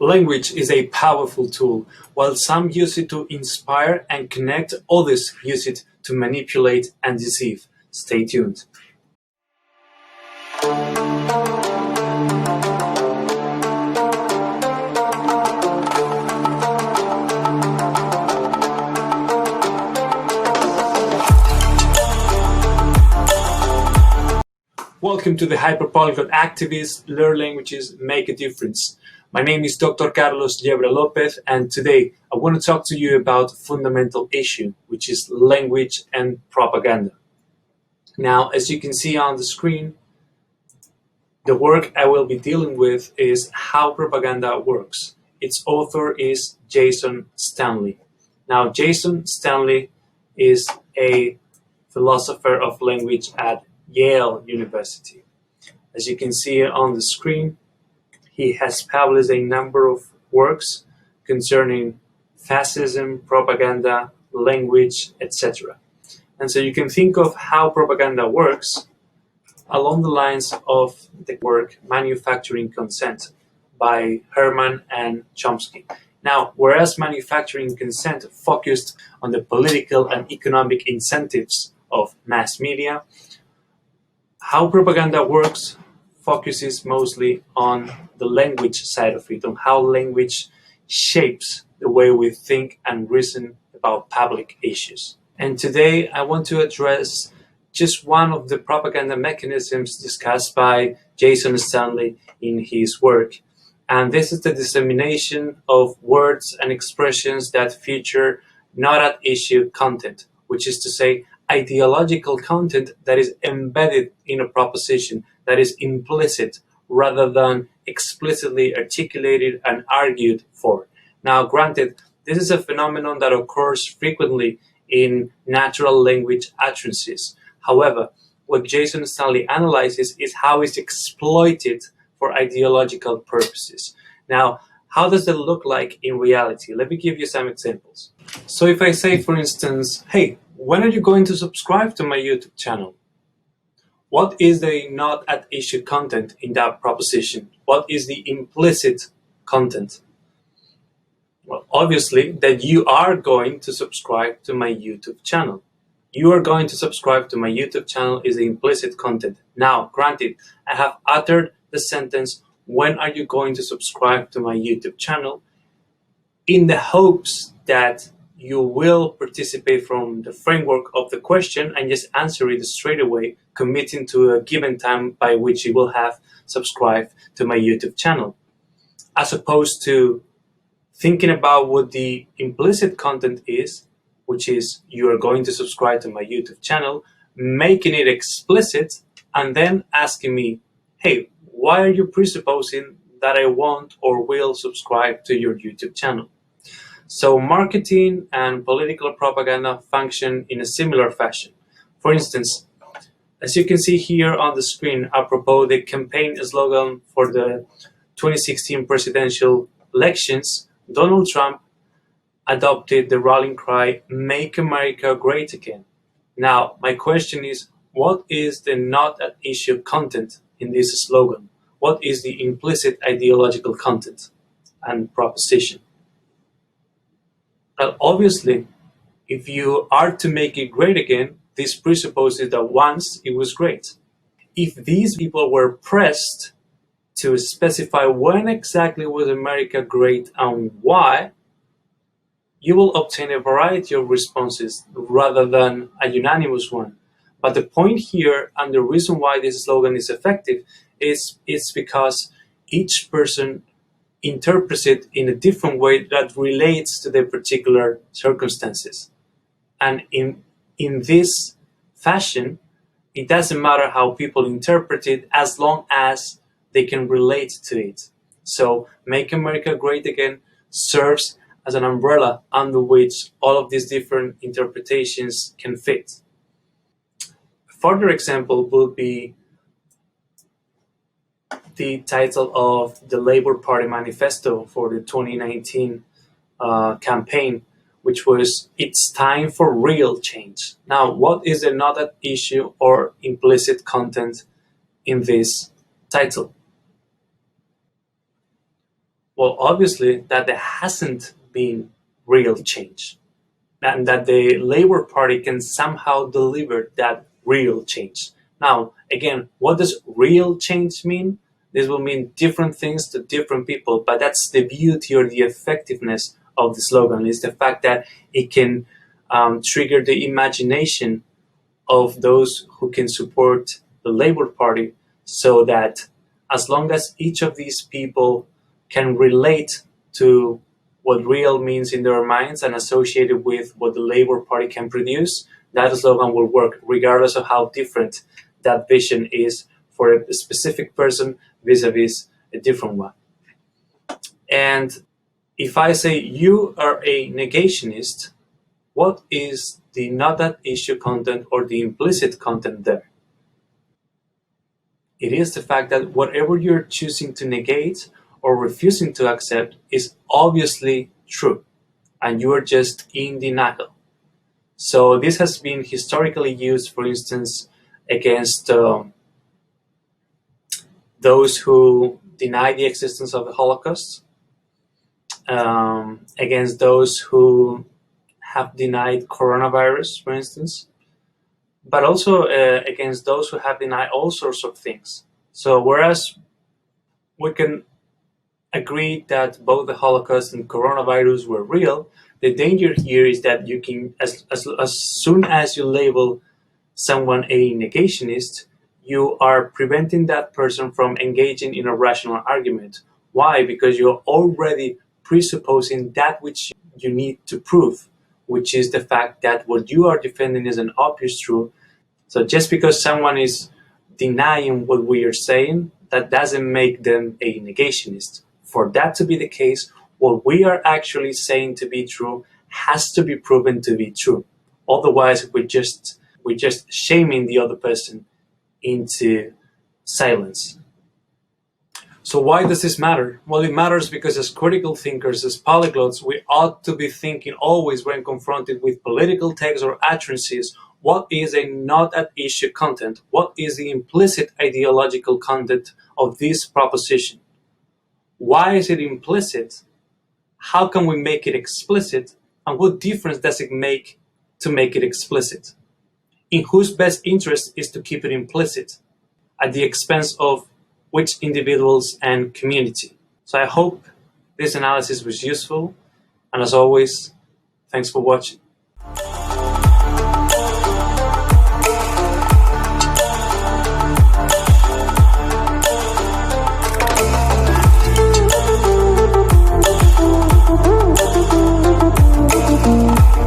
Language is a powerful tool. While some use it to inspire and connect, others use it to manipulate and deceive. Stay tuned. Welcome to the Hyperpolyglot Activist, Learn Languages, Make a Difference. My name is Dr. Carlos Llebra Lopez, and today I want to talk to you about a fundamental issue, which is language and propaganda. Now, as you can see on the screen, the work I will be dealing with is How Propaganda Works. Its author is Jason Stanley. Now, Jason Stanley is a philosopher of language at Yale University. As you can see on the screen, he has published a number of works concerning fascism, propaganda, language, etc. And so you can think of how propaganda works along the lines of the work Manufacturing Consent by Herman and Chomsky. Now, whereas Manufacturing Consent focused on the political and economic incentives of mass media, How Propaganda Works focuses mostly on the language side of it, on how language shapes the way we think and reason about public issues. And today I want to address just one of the propaganda mechanisms discussed by Jason Stanley in his work. And this is the dissemination of words and expressions that feature not at issue content, which is to say, ideological content that is embedded in a proposition, that is implicit rather than explicitly articulated and argued for. Now, granted, this is a phenomenon that occurs frequently in natural language utterances. However, what Jason Stanley analyzes is how it's exploited for ideological purposes. Now, how does that look like in reality? Let me give you some examples. So if I say, for instance, hey, when are you going to subscribe to my YouTube channel? What is the not at issue content in that proposition? What is the implicit content? Well, obviously that you are going to subscribe to my YouTube channel. You are going to subscribe to my YouTube channel is the implicit content. Now, granted, I have uttered the sentence, when are you going to subscribe to my YouTube channel? In the hopes that you will participate from the framework of the question and just answer it straight away, committing to a given time by which you will have subscribed to my YouTube channel. As opposed to thinking about what the implicit content is, which is you are going to subscribe to my YouTube channel, making it explicit, and then asking me, hey, why are you presupposing that I won't or will subscribe to your YouTube channel? So marketing and political propaganda function in a similar fashion. For instance, as you can see here on the screen, apropos the campaign slogan for the 2016 presidential elections, Donald Trump adopted the rallying cry, "Make America Great Again." Now, my question is, what is the not at issue content in this slogan? What is the implicit ideological content and proposition? Well, obviously, if you are to make it great again, this presupposes that once it was great. If these people were pressed to specify when exactly was America great and why, you will obtain a variety of responses rather than a unanimous one. But the point here, and the reason why this slogan is effective, is because each person interprets it in a different way that relates to their particular circumstances. And in this fashion, it doesn't matter how people interpret it as long as they can relate to it. So Make America Great Again serves as an umbrella under which all of these different interpretations can fit. A further example would be the title of the Labour Party manifesto for the 2019 campaign, which was "It's time for real change." Now, what is the not at issue or implicit content in this title? Well, obviously that there hasn't been real change, and that the Labour Party can somehow deliver that real change. Now, again, what does real change mean? This will mean different things to different people, but that's the beauty or the effectiveness of the slogan, is the fact that it can trigger the imagination of those who can support the Labour Party, so that as long as each of these people can relate to what real means in their minds and associate it with what the Labour Party can produce, that slogan will work regardless of how different that vision is for a specific person vis-a-vis a different one. And if I say you are a negationist, what is the not at issue content or the implicit content there? It is the fact that whatever you're choosing to negate or refusing to accept is obviously true, and you are just in denial. So this has been historically used, for instance, against those who deny the existence of the Holocaust, against those who have denied coronavirus, for instance, but also against those who have denied all sorts of things. So whereas we can agree that both the Holocaust and coronavirus were real, the danger here is that you can, as soon as you label someone a negationist, you are preventing that person from engaging in a rational argument. Why? Because you're already presupposing that which you need to prove, which is the fact that what you are defending is an obvious truth. So just because someone is denying what we are saying, that doesn't make them a negationist. For that to be the case, what we are actually saying to be true has to be proven to be true. Otherwise, we're just shaming the other person into silence. So why does this matter? Well, it matters because as critical thinkers, as polyglots, we ought to be thinking always when confronted with political texts or utterances, what is a not at issue content? What is the implicit ideological content of this proposition? Why is it implicit? How can we make it explicit? And what difference does it make to make it explicit? In whose best interest is to keep it implicit at the expense of which individuals and community? So I hope this analysis was useful. And as always, thanks for watching.